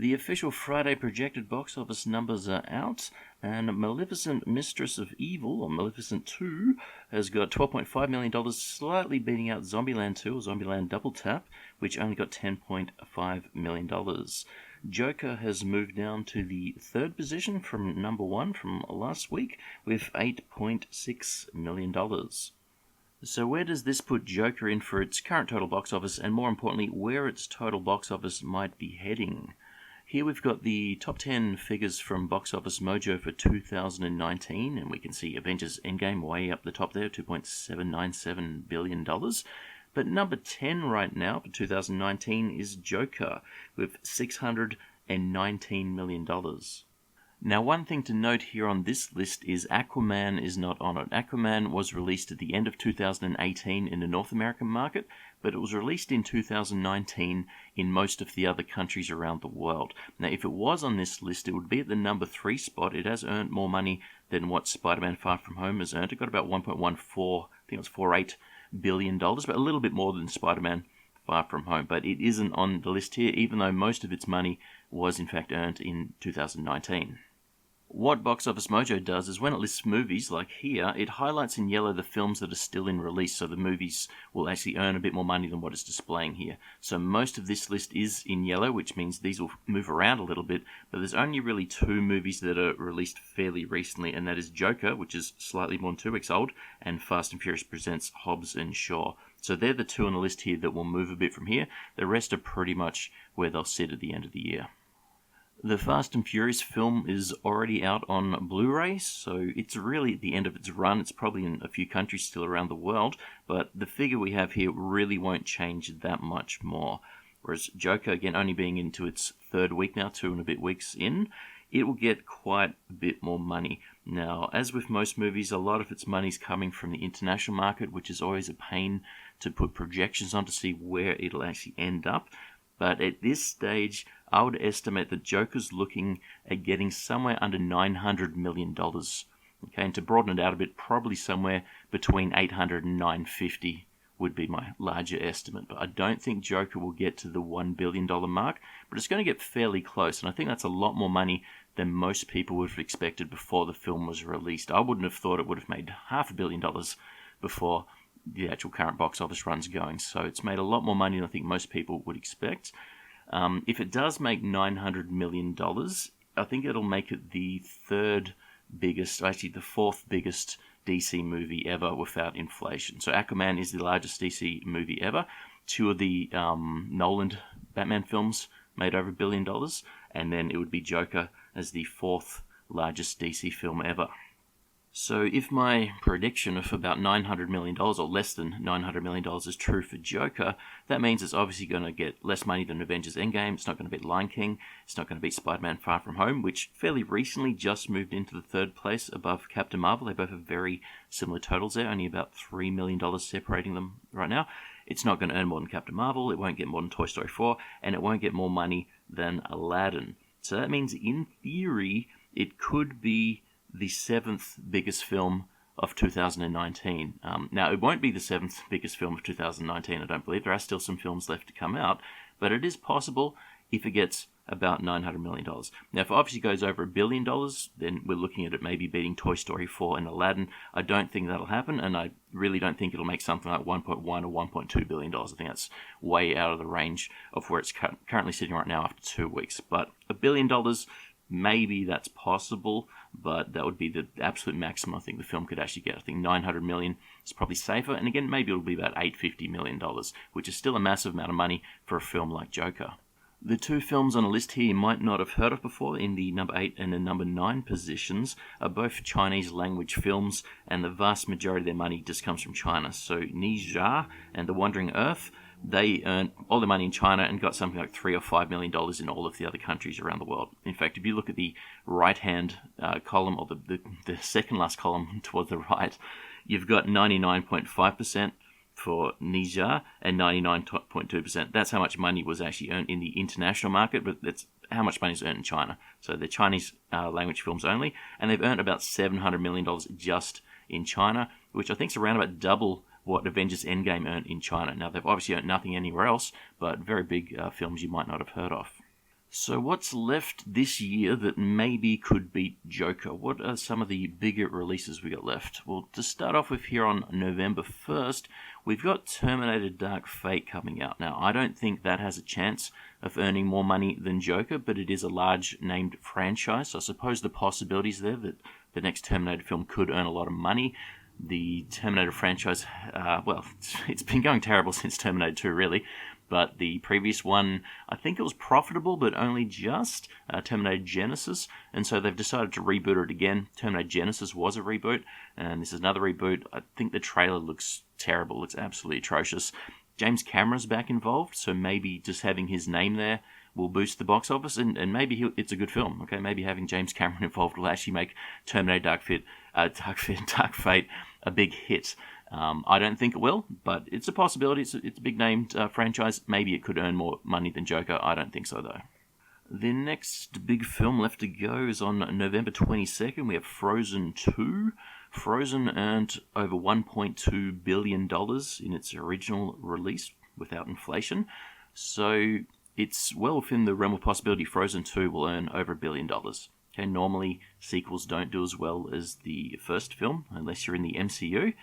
The official Friday projected box office numbers are out, and Maleficent Mistress of Evil, or Maleficent 2, has got $12.5 million, slightly beating out Zombieland 2, or Zombieland Double Tap, which only got $10.5 million. Joker has moved down to the third position from number one from last week with $8.6 million. So where does this put Joker in for its current total box office, and more importantly, where its total box office might be heading? Here we've got the top 10 figures from Box Office Mojo for 2019, and we can see Avengers Endgame way up the top there, $2.797 billion. But number 10 right now for 2019 is Joker, with $619 million. Now, one thing to note here on this list is Aquaman is not on it. Aquaman was released at the end of 2018 in the North American market, but it was released in 2019 in most of the other countries around the world. Now, if it was on this list, it would be at the number 3 spot. It has earned more money than what Spider-Man Far From Home has earned. It got about 1.14, I think it was $48 billion, but a little bit more than Spider-Man Far From Home. But it isn't on the list here, even though most of its money was in fact earned in 2019. What Box Office Mojo does is when it lists movies, like here, it highlights in yellow the films that are still in release, so the movies will actually earn a bit more money than what it's displaying here. So most of this list is in yellow, which means these will move around a little bit, but there's only really 2 movies that are released fairly recently, and that is Joker, which is slightly more than 2 weeks old, and Fast and Furious Presents Hobbs and Shaw. So they're the 2 on the list here that will move a bit from here. The rest are pretty much where they'll sit at the end of the year. The Fast and Furious film is already out on Blu-ray, so it's really at the end of its run. It's probably in a few countries still around the world, but the figure we have here really won't change that much more. Whereas Joker, again, only being into its 3rd week now, 2 and a bit weeks in, it will get quite a bit more money. Now, as with most movies, a lot of its money's coming from the international market, which is always a pain to put projections on to see where it'll actually end up. But at this stage, I would estimate that Joker's looking at getting somewhere under $900 million. Okay, and to broaden it out a bit, probably somewhere between $800 and $950 would be my larger estimate. But I don't think Joker will get to the $1 billion mark, but it's going to get fairly close, and I think that's a lot more money than most people would have expected before the film was released. I wouldn't have thought it would have made $500 million before the actual current box office run's going, so it's made a lot more money than I think most people would expect. If it does make $900 million, I think it'll make it the 4th biggest DC movie ever without inflation. So Aquaman is the largest DC movie ever. 2 of the Nolan Batman films made over $1 billion, and then it would be Joker as the 4th largest DC film ever. So if my prediction of about $900 million or less than $900 million is true for Joker, that means it's obviously going to get less money than Avengers Endgame. It's not going to beat Lion King. It's not going to beat Spider-Man Far From Home, which fairly recently just moved into the 3rd place above Captain Marvel. They both have very similar totals there, only about $3 million separating them right now. It's not going to earn more than Captain Marvel. It won't get more than Toy Story 4, and it won't get more money than Aladdin. So that means, in theory, it could be the 7th biggest film of 2019. Now, it won't be the 7th biggest film of 2019, I don't believe. There are still some films left to come out, but it is possible if it gets about $900 million. Now, if it obviously goes over $1 billion, then we're looking at it maybe beating Toy Story 4 and Aladdin. I don't think that'll happen, and I really don't think it'll make something like $1.1 or $1.2 billion. I think that's way out of the range of where it's currently sitting right now after 2 weeks. But $1 billion, maybe that's possible, but that would be the absolute maximum I think the film could actually get. I think $900 million is probably safer, and again, maybe it'll be about $850 million, which is still a massive amount of money for a film like Joker. The 2 films on the list here you might not have heard of before, in the number 8 and the number 9 positions, are both Chinese language films, and the vast majority of their money just comes from China. So Ni Zha and The Wandering Earth, they earned all the money in China and got something like $3 or $5 million in all of the other countries around the world. In fact, if you look at the right-hand column, or the second last column towards the right, you've got 99.5% for Ni Zha and 99.2%. That's how much money was actually earned in the international market, but that's how much money is earned in China. So they're Chinese language films only, and they've earned about $700 million just in China, which I think is around about double what Avengers Endgame earned in China. Now, they've obviously earned nothing anywhere else, but very big films you might not have heard of. So what's left this year that maybe could beat Joker? What are some of the bigger releases we got left? Well, to start off with here on November 1st, we've got Terminator Dark Fate coming out. Now, I don't think that has a chance of earning more money than Joker, but it is a large named franchise, so I suppose the possibilities there that the next Terminator film could earn a lot of money. The Terminator franchise, it's been going terrible since Terminator 2, really. But the previous one, I think it was profitable, but only just, Terminator Genisys. And so they've decided to reboot it again. Terminator Genisys was a reboot, and this is another reboot. I think the trailer looks terrible. Looks absolutely atrocious. James Cameron's back involved, so maybe just having his name there will boost the box office, and maybe it's a good film. Okay, maybe having James Cameron involved will actually make Terminator Dark Fate a big hit. I don't think it will, but it's a possibility. It's a big named franchise. Maybe it could earn more money than Joker. I don't think so, though. The next big film left to go is on November 22nd. We have Frozen 2. Frozen earned over $1.2 billion in its original release without inflation. So it's well within the realm of possibility Frozen 2 will earn over $1 billion. Okay, normally sequels don't do as well as the first film, unless you're in the MCU.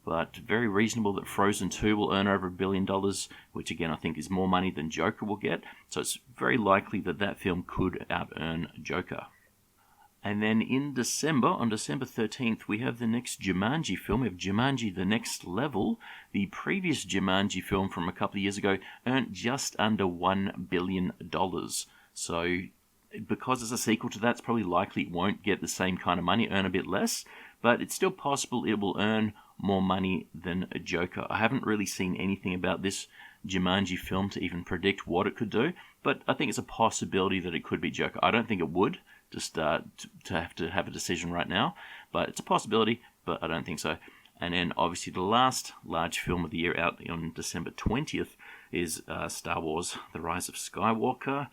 But very reasonable that Frozen 2 will earn over $1 billion, which again I think is more money than Joker will get. So it's very likely that that film could out-earn Joker. And then in December, on December 13th, we have the next Jumanji film. We have Jumanji The Next Level. The previous Jumanji film from a couple of years ago earned just under $1 billion. So because it's a sequel to that, it's probably likely it won't get the same kind of money, earn a bit less. But it's still possible it will earn more money than a Joker. I haven't really seen anything about this Jumanji film to even predict what it could do, but I think it's a possibility that it could be Joker. I don't think it would, just to have a decision right now, but it's a possibility, but I don't think so. And then obviously the last large film of the year out on December 20th is Star Wars The Rise of Skywalker.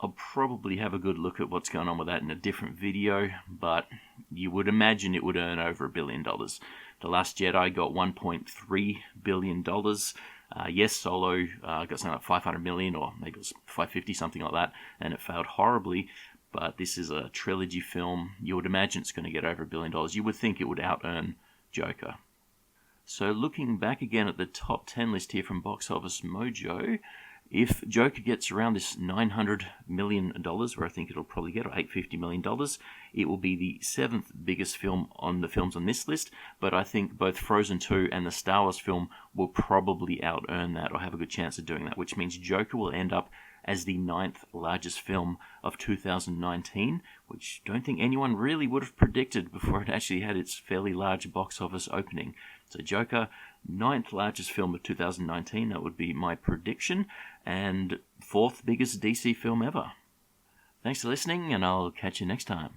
I'll probably have a good look at what's going on with that in a different video, but you would imagine it would earn over $1 billion. The Last Jedi got $1.3 billion. Yes, Solo got something like 500 million, or maybe it was 550, something like that, and it failed horribly. But this is a trilogy film. You would imagine it's going to get over $1 billion. You would think it would out-earn Joker. So looking back again at the top 10 list here from Box Office Mojo, if Joker gets around this $900 million, where I think it'll probably get, or $850 million, it will be the 7th biggest film on the films on this list, but I think both Frozen 2 and the Star Wars film will probably out-earn that, or have a good chance of doing that, which means Joker will end up as the 9th largest film of 2019, which I don't think anyone really would have predicted before it actually had its fairly large box office opening. So Joker, 9th largest film of 2019, that would be my prediction, and 4th biggest DC film ever. Thanks for listening, and I'll catch you next time.